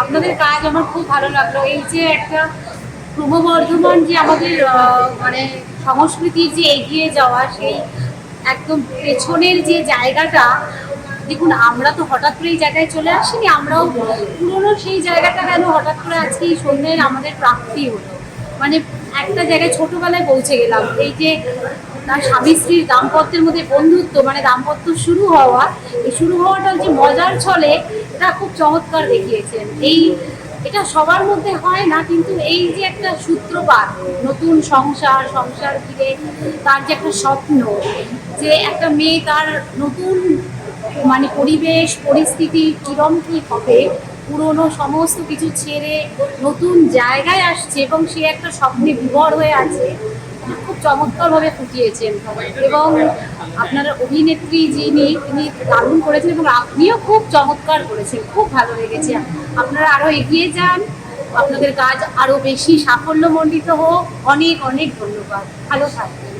আপনাদের কাজ আমার খুব ভালো লাগলো। এই যে একটা ক্রমবর্ধমান যে আমাদের মানে সংস্কৃতির যে এগিয়ে যাওয়া, সেই একদম পেছনের যে জায়গাটা, দেখুন আমরা তো হঠাৎ করে এই জায়গায় চলে আসিনি, আমরাও পুরোনো সেই জায়গাটা কেন হঠাৎ করে আজকে এই সন্ধ্যের আমাদের প্রাপ্তি হলো। মানে একটা জায়গায় ছোটবেলায় পৌঁছে গেলাম। এই যে তার স্বামী স্ত্রীর দাম্পত্যের মধ্যে বন্ধুত্ব, মানে দাম্পত্য শুরু হওয়া, এই শুরু হওয়াটা যে মজার ছলে, এটা খুব চমৎকার দেখিয়েছেন। এটা সবার মধ্যে হয় না, কিন্তু এই যে একটা সূত্রপাত, নতুন সংসার, সংসার ঘিরে তার যে একটা স্বপ্ন, যে একটা মেয়ে তার নতুন মানে পরিবেশ পরিস্থিতি কিরম কি হবে, পুরনো সমস্ত কিছু ছেড়ে নতুন জায়গায় আসছে এবং সে একটা স্বপ্নে বিভোর হয়ে আছে, খুব চমৎকারভাবে ফুটিয়েছেন। এবং আপনার অভিনেত্রী যিনি, তিনি দারুণ করেছেন এবং আপনিও খুব চমৎকার করেছেন, খুব ভালো লেগেছে। আপনারা আরও এগিয়ে যান, আপনাদের কাজ আরও বেশি সাফল্যমণ্ডিত হোক। অনেক অনেক ধন্যবাদ, ভালো থাকবেন।